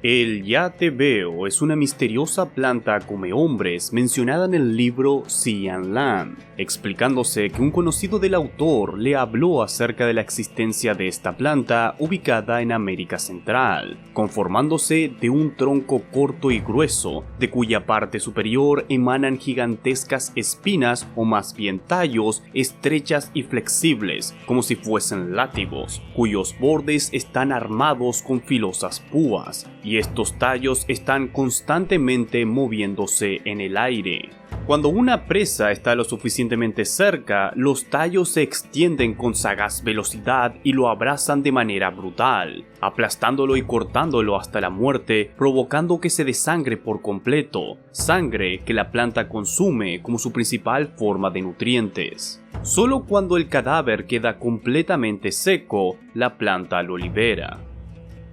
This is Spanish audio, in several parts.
El yatebeo es una misteriosa planta come hombres mencionada en el libro Xian Lan, explicándose que un conocido del autor le habló acerca de la existencia de esta planta ubicada en América Central, conformándose de un tronco corto y grueso, de cuya parte superior emanan gigantescas espinas o más bien tallos estrechas y flexibles, como si fuesen látigos, cuyos bordes están armados con filosas púas, y estos tallos están constantemente moviéndose en el aire. Cuando una presa está lo suficientemente cerca, los tallos se extienden con sagaz velocidad y lo abrazan de manera brutal, aplastándolo y cortándolo hasta la muerte, provocando que se desangre por completo, sangre que la planta consume como su principal forma de nutrientes. Solo cuando el cadáver queda completamente seco, la planta lo libera.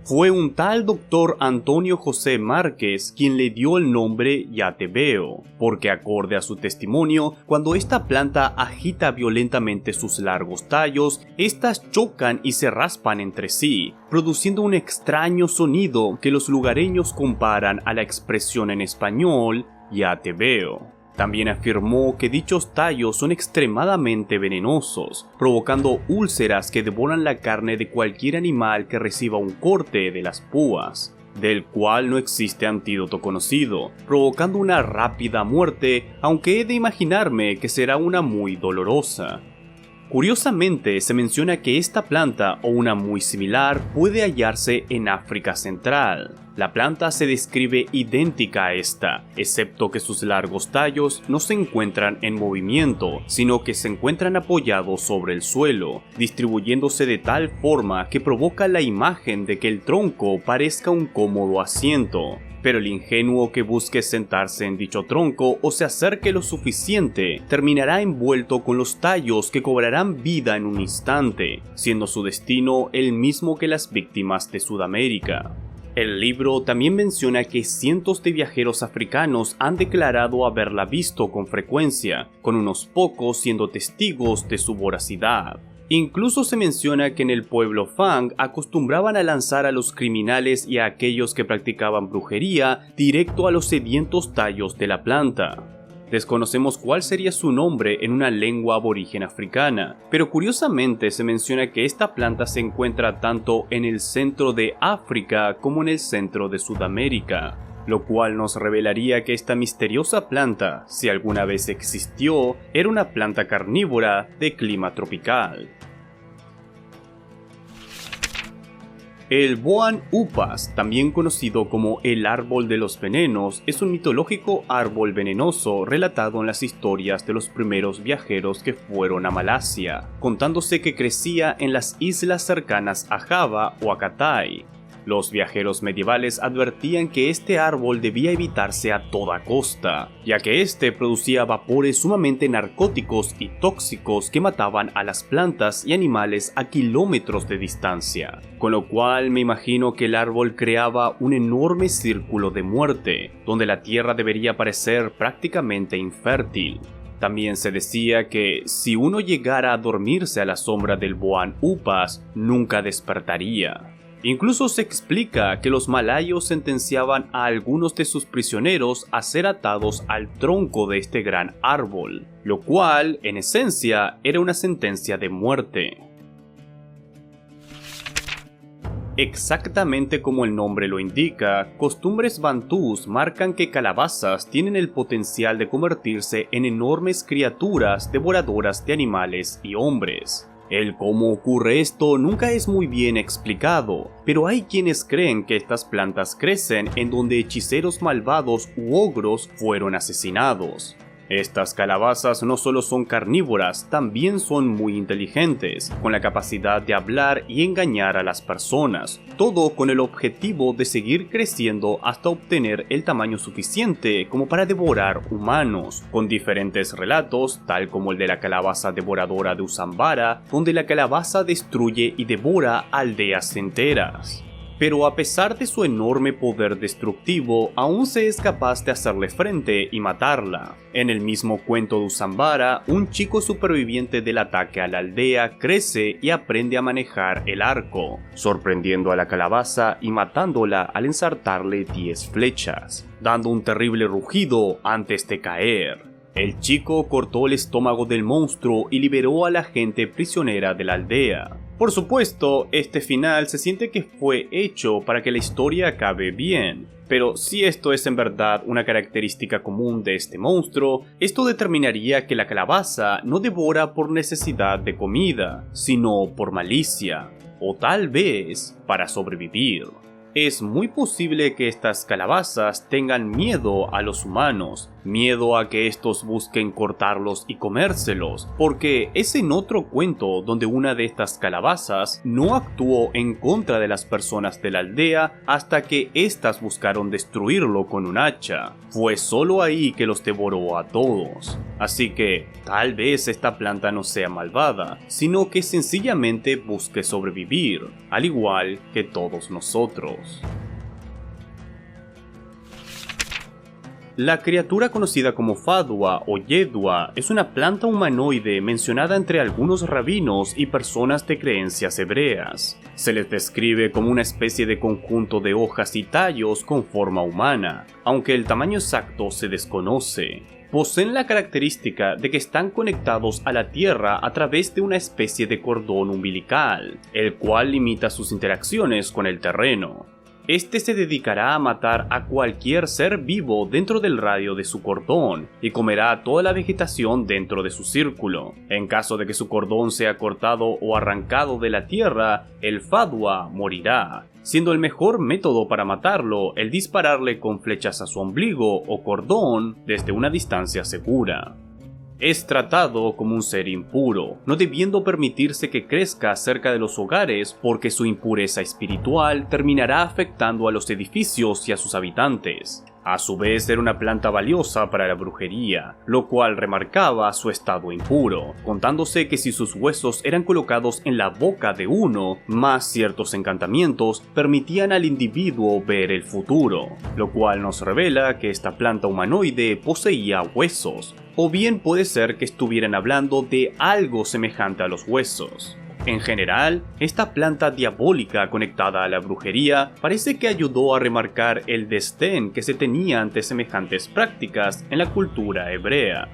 Fue un tal Dr. Antonio José Márquez quien le dio el nombre yatebeo, porque acorde a su testimonio, cuando esta planta agita violentamente sus largos tallos, estas chocan y se raspan entre sí, produciendo un extraño sonido que los lugareños comparan a la expresión en español yatebeo. También afirmó que dichos tallos son extremadamente venenosos, provocando úlceras que devoran la carne de cualquier animal que reciba un corte de las púas, del cual no existe antídoto conocido, provocando una rápida muerte, aunque he de imaginarme que será una muy dolorosa. Curiosamente, se menciona que esta planta o una muy similar puede hallarse en África Central. La planta se describe idéntica a esta, excepto que sus largos tallos no se encuentran en movimiento, sino que se encuentran apoyados sobre el suelo, distribuyéndose de tal forma que provoca la imagen de que el tronco parezca un cómodo asiento. Pero el ingenuo que busque sentarse en dicho tronco o se acerque lo suficiente, terminará envuelto con los tallos que cobrarán vida en un instante, siendo su destino el mismo que las víctimas de Sudamérica. El libro también menciona que cientos de viajeros africanos han declarado haberla visto con frecuencia, con unos pocos siendo testigos de su voracidad. Incluso se menciona que en el pueblo Fang acostumbraban a lanzar a los criminales y a aquellos que practicaban brujería directo a los sedientos tallos de la planta. Desconocemos cuál sería su nombre en una lengua aborigen africana, pero curiosamente se menciona que esta planta se encuentra tanto en el centro de África como en el centro de Sudamérica, lo cual nos revelaría que esta misteriosa planta, si alguna vez existió, era una planta carnívora de clima tropical. El Boan Upas, también conocido como el árbol de los venenos, es un mitológico árbol venenoso relatado en las historias de los primeros viajeros que fueron a Malasia, contándose que crecía en las islas cercanas a Java o a Cathay. Los viajeros medievales advertían que este árbol debía evitarse a toda costa, ya que este producía vapores sumamente narcóticos y tóxicos que mataban a las plantas y animales a kilómetros de distancia, con lo cual me imagino que el árbol creaba un enorme círculo de muerte, donde la tierra debería parecer prácticamente infértil. También se decía que si uno llegara a dormirse a la sombra del Boan Upas, nunca despertaría. Incluso se explica que los malayos sentenciaban a algunos de sus prisioneros a ser atados al tronco de este gran árbol, lo cual, en esencia, era una sentencia de muerte. Exactamente como el nombre lo indica, costumbres bantús marcan que calabazas tienen el potencial de convertirse en enormes criaturas devoradoras de animales y hombres. El cómo ocurre esto nunca es muy bien explicado, pero hay quienes creen que estas plantas crecen en donde hechiceros malvados u ogros fueron asesinados. Estas calabazas no solo son carnívoras, también son muy inteligentes, con la capacidad de hablar y engañar a las personas, todo con el objetivo de seguir creciendo hasta obtener el tamaño suficiente como para devorar humanos, con diferentes relatos, tal como el de la calabaza devoradora de Usambara, donde la calabaza destruye y devora aldeas enteras. pero a pesar de su enorme poder destructivo, aún se es capaz de hacerle frente y matarla. En el mismo cuento de Usambara, un chico superviviente del ataque a la aldea crece y aprende a manejar el arco, sorprendiendo a la calabaza y matándola al ensartarle 10 flechas, dando un terrible rugido antes de caer. El chico cortó el estómago del monstruo y liberó a la gente prisionera de la aldea. Por supuesto, este final se siente que fue hecho para que la historia acabe bien, pero si esto es en verdad una característica común de este monstruo, esto determinaría que la calabaza no devora por necesidad de comida, sino por malicia, o tal vez para sobrevivir. Es muy posible que estas calabazas tengan miedo a los humanos, miedo a que estos busquen cortarlos y comérselos, porque es en otro cuento donde una de estas calabazas no actuó en contra de las personas de la aldea hasta que éstas buscaron destruirlo con un hacha. Fue solo ahí que los devoró a todos. Así que tal vez esta planta no sea malvada, sino que sencillamente busque sobrevivir, al igual que todos nosotros. La criatura conocida como Fadwa o Yedwa es una planta humanoide mencionada entre algunos rabinos y personas de creencias hebreas. Se les describe como una especie de conjunto de hojas y tallos con forma humana, aunque el tamaño exacto se desconoce. Poseen la característica de que están conectados a la tierra a través de una especie de cordón umbilical, el cual limita sus interacciones con el terreno. Este se dedicará a matar a cualquier ser vivo dentro del radio de su cordón y comerá toda la vegetación dentro de su círculo. En caso de que su cordón sea cortado o arrancado de la tierra, el Fadwa morirá, siendo el mejor método para matarlo el dispararle con flechas a su ombligo o cordón desde una distancia segura. Es tratado como un ser impuro, no debiendo permitirse que crezca cerca de los hogares porque su impureza espiritual terminará afectando a los edificios y a sus habitantes. A su vez era una planta valiosa para la brujería, lo cual remarcaba su estado impuro, contándose que si sus huesos eran colocados en la boca de uno, más ciertos encantamientos permitían al individuo ver el futuro, lo cual nos revela que esta planta humanoide poseía huesos, o bien puede ser que estuvieran hablando de algo semejante a los huesos. En general, esta planta diabólica conectada a la brujería parece que ayudó a remarcar el desdén que se tenía ante semejantes prácticas en la cultura hebrea.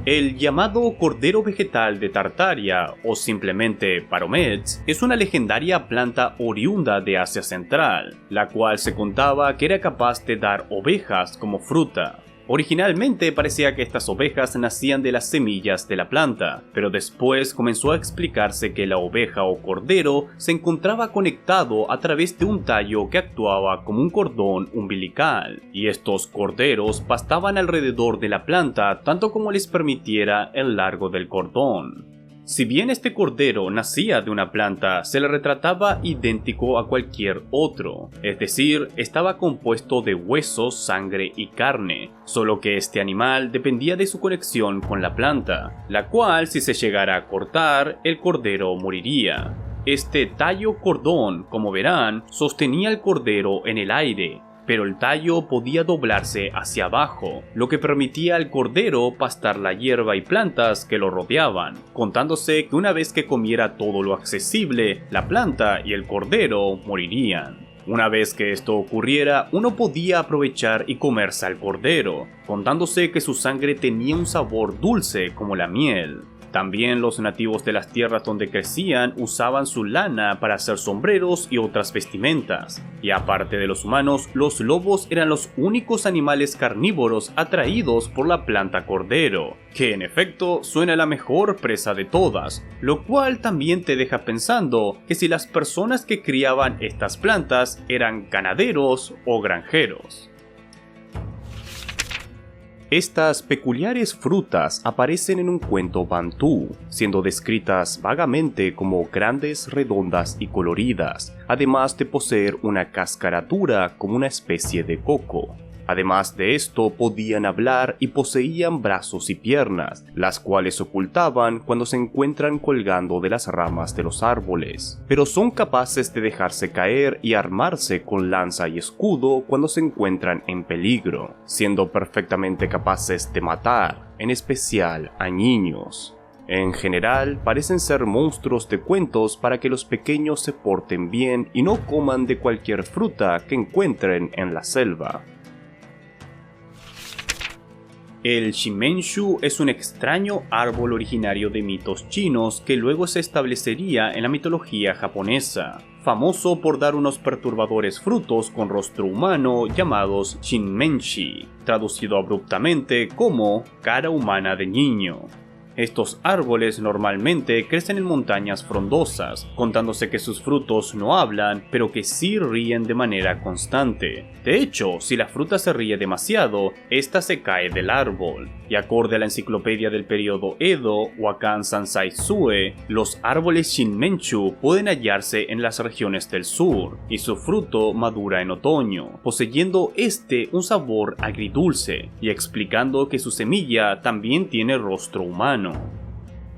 El llamado Cordero Vegetal de Tartaria, o simplemente Paromets, es una legendaria planta oriunda de Asia Central, la cual se contaba que era capaz de dar ovejas como fruta. Originalmente parecía que estas ovejas nacían de las semillas de la planta, pero después comenzó a explicarse que la oveja o cordero se encontraba conectado a través de un tallo que actuaba como un cordón umbilical, y estos corderos pastaban alrededor de la planta tanto como les permitiera el largo del cordón. Si bien este cordero nacía de una planta, se le retrataba idéntico a cualquier otro, es decir, estaba compuesto de huesos, sangre y carne, solo que este animal dependía de su conexión con la planta, la cual si se llegara a cortar, el cordero moriría. Este tallo cordón, como verán, sostenía el cordero en el aire, pero el tallo podía doblarse hacia abajo, lo que permitía al cordero pastar la hierba y plantas que lo rodeaban, contándose que una vez que comiera todo lo accesible, la planta y el cordero morirían. Una vez que esto ocurriera, uno podía aprovechar y comerse al cordero, contándose que su sangre tenía un sabor dulce como la miel. También los nativos de las tierras donde crecían usaban su lana para hacer sombreros y otras vestimentas. Y aparte de los humanos, los lobos eran los únicos animales carnívoros atraídos por la planta cordero, que en efecto suena la mejor presa de todas, lo cual también te deja pensando que si las personas que criaban estas plantas eran ganaderos o granjeros. Estas peculiares frutas aparecen en un cuento bantú, siendo descritas vagamente como grandes, redondas y coloridas, además de poseer una cáscara dura como una especie de coco. Además de esto, podían hablar y poseían brazos y piernas, las cuales ocultaban cuando se encuentran colgando de las ramas de los árboles. Pero son capaces de dejarse caer y armarse con lanza y escudo cuando se encuentran en peligro, siendo perfectamente capaces de matar, en especial a niños. En general, parecen ser monstruos de cuentos para que los pequeños se porten bien y no coman de cualquier fruta que encuentren en la selva. El Shinmenshu es un extraño árbol originario de mitos chinos que luego se establecería en la mitología japonesa, famoso por dar unos perturbadores frutos con rostro humano llamados Shinmenshi, traducido abruptamente como cara humana de niño. Estos árboles normalmente crecen en montañas frondosas, contándose que sus frutos no hablan, pero que sí ríen de manera constante. De hecho, si la fruta se ríe demasiado, esta se cae del árbol. Y acorde a la enciclopedia del periodo Edo, Wakan Sansai Sue, los árboles Shinmenshu pueden hallarse en las regiones del sur, y su fruto madura en otoño, poseyendo un sabor agridulce, y explicando que su semilla también tiene rostro humano.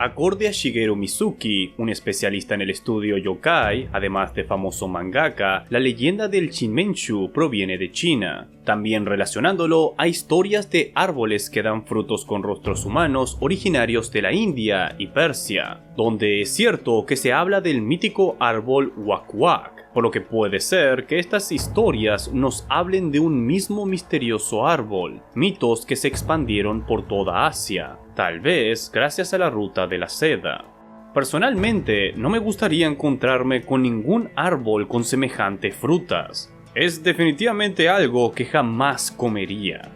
Acorde a Shigeru Mizuki, un especialista en el estudio yokai, además de famoso mangaka, la leyenda del Shinmenshu proviene de China, también relacionándolo a historias de árboles que dan frutos con rostros humanos originarios de la India y Persia, donde es cierto que se habla del mítico árbol Wak-Wak, por lo que puede ser que estas historias nos hablen de un mismo misterioso árbol, mitos que se expandieron por toda Asia, tal vez gracias a la ruta de la seda. Personalmente, no me gustaría encontrarme con ningún árbol con semejantes frutas. Es definitivamente algo que jamás comería.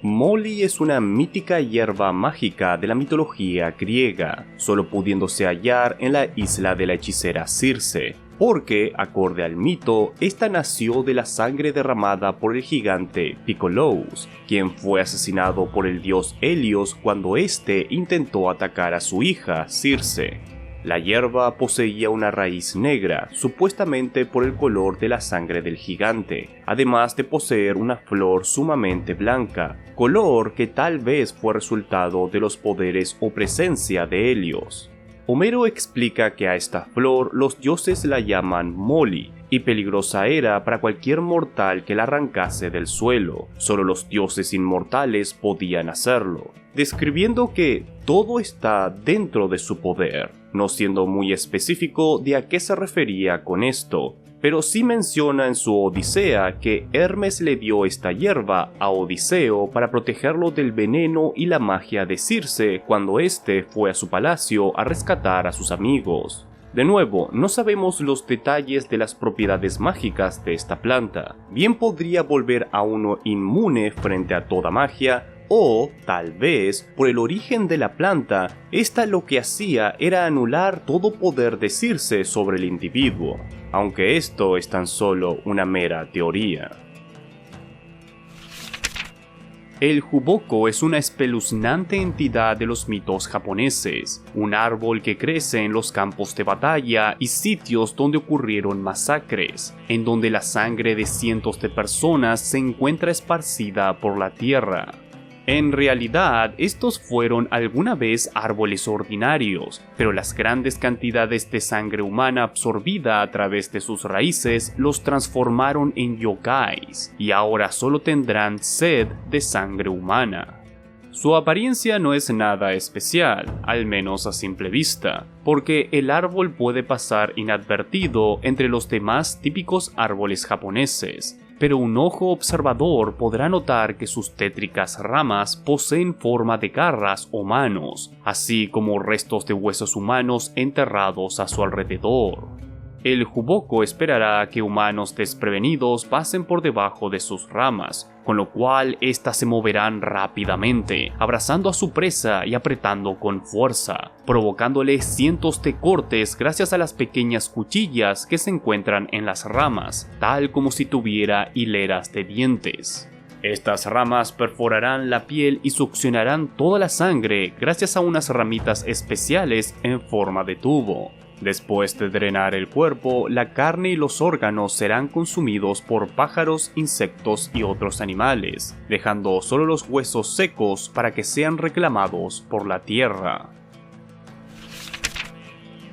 Molly es una mítica hierba mágica de la mitología griega, solo pudiéndose hallar en la isla de la hechicera Circe, porque, acorde al mito, esta nació de la sangre derramada por el gigante Picolous, quien fue asesinado por el dios Helios cuando éste intentó atacar a su hija Circe. La hierba poseía una raíz negra, supuestamente por el color de la sangre del gigante, además de poseer una flor sumamente blanca, color que tal vez fue resultado de los poderes o presencia de Helios. Homero explica que a esta flor los dioses la llaman Molly, y peligrosa era para cualquier mortal que la arrancase del suelo, solo los dioses inmortales podían hacerlo, describiendo que todo está dentro de su poder, no siendo muy específico de a qué se refería con esto, pero sí menciona en su Odisea que Hermes le dio esta hierba a Odiseo para protegerlo del veneno y la magia de Circe cuando éste fue a su palacio a rescatar a sus amigos. De nuevo, no sabemos los detalles de las propiedades mágicas de esta planta. Bien podría volver a uno inmune frente a toda magia, o, tal vez, por el origen de la planta, esta lo que hacía era anular todo poder de Circe sobre el individuo, aunque esto es tan solo una mera teoría. El Juboko es una espeluznante entidad de los mitos japoneses, un árbol que crece en los campos de batalla y sitios donde ocurrieron masacres, en donde la sangre de cientos de personas se encuentra esparcida por la tierra. En realidad, estos fueron alguna vez árboles ordinarios, pero las grandes cantidades de sangre humana absorbida a través de sus raíces los transformaron en yokais, y ahora solo tendrán sed de sangre humana. Su apariencia no es nada especial, al menos a simple vista, porque el árbol puede pasar inadvertido entre los demás típicos árboles japoneses, pero un ojo observador podrá notar que sus tétricas ramas poseen forma de garras o manos, así como restos de huesos humanos enterrados a su alrededor. El Juboko esperará a que humanos desprevenidos pasen por debajo de sus ramas, con lo cual éstas se moverán rápidamente, abrazando a su presa y apretando con fuerza, provocándole cientos de cortes gracias a las pequeñas cuchillas que se encuentran en las ramas, tal como si tuviera hileras de dientes. Estas ramas perforarán la piel y succionarán toda la sangre gracias a unas ramitas especiales en forma de tubo. Después de drenar el cuerpo, la carne y los órganos serán consumidos por pájaros, insectos y otros animales, dejando solo los huesos secos para que sean reclamados por la tierra.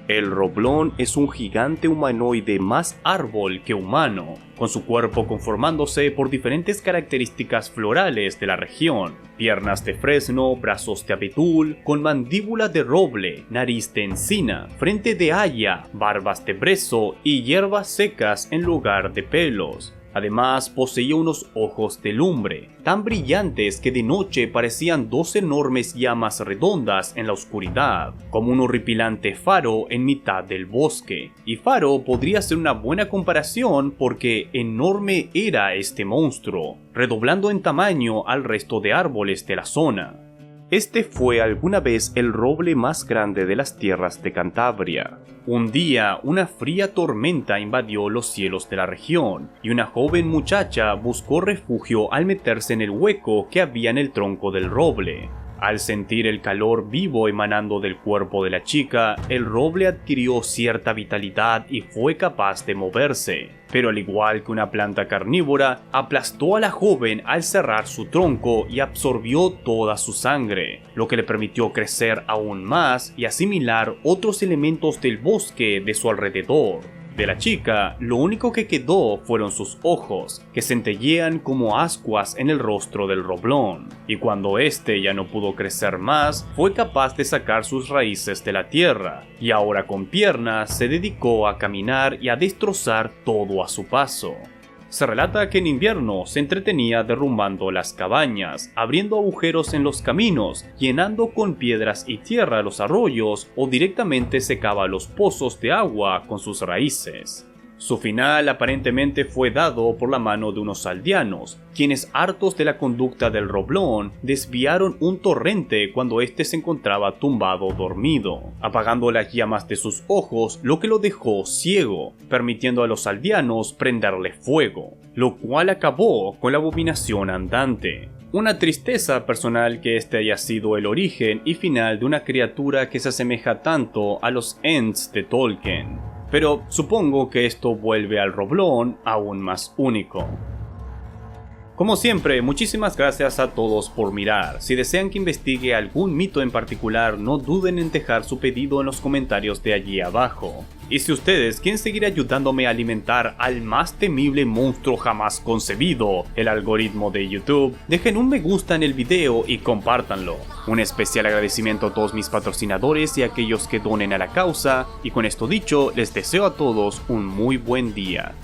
El Roblón es un gigante humanoide más árbol que humano, con su cuerpo conformándose por diferentes características florales de la región: piernas de fresno, brazos de abedul, con mandíbula de roble, nariz de encina, frente de haya, barbas de brezo y hierbas secas en lugar de pelos. Además, poseía unos ojos de lumbre, tan brillantes que de noche parecían dos enormes llamas redondas en la oscuridad, como un horripilante faro en mitad del bosque. Y faro podría ser una buena comparación porque enorme era este monstruo, redoblando en tamaño al resto de árboles de la zona. Este fue alguna vez el roble más grande de las tierras de Cantabria. Un día, una fría tormenta invadió los cielos de la región, y una joven muchacha buscó refugio al meterse en el hueco que había en el tronco del roble. Al sentir el calor vivo emanando del cuerpo de la chica, el roble adquirió cierta vitalidad y fue capaz de moverse. Pero al igual que una planta carnívora, aplastó a la joven al cerrar su tronco y absorbió toda su sangre, lo que le permitió crecer aún más y asimilar otros elementos del bosque de su alrededor. De la chica, lo único que quedó fueron sus ojos, que centellean como ascuas en el rostro del roblón, y cuando éste ya no pudo crecer más, fue capaz de sacar sus raíces de la tierra, y ahora con piernas se dedicó a caminar y a destrozar todo a su paso. Se relata que en invierno se entretenía derrumbando las cabañas, abriendo agujeros en los caminos, llenando con piedras y tierra los arroyos o directamente secaba los pozos de agua con sus raíces. Su final aparentemente fue dado por la mano de unos aldeanos, quienes, hartos de la conducta del roblón, desviaron un torrente cuando éste se encontraba tumbado dormido, apagando las llamas de sus ojos, lo que lo dejó ciego, permitiendo a los aldeanos prenderle fuego, lo cual acabó con la abominación andante. Una tristeza personal que este haya sido el origen y final de una criatura que se asemeja tanto a los Ents de Tolkien. Pero supongo que esto vuelve al roblón aún más único. Como siempre, muchísimas gracias a todos por mirar. Si desean que investigue algún mito en particular, no duden en dejar su pedido en los comentarios de allí abajo. Y si ustedes quieren seguir ayudándome a alimentar al más temible monstruo jamás concebido, el algoritmo de YouTube, dejen un me gusta en el video y compártanlo. Un especial agradecimiento a todos mis patrocinadores y a aquellos que donen a la causa, y con esto dicho, les deseo a todos un muy buen día.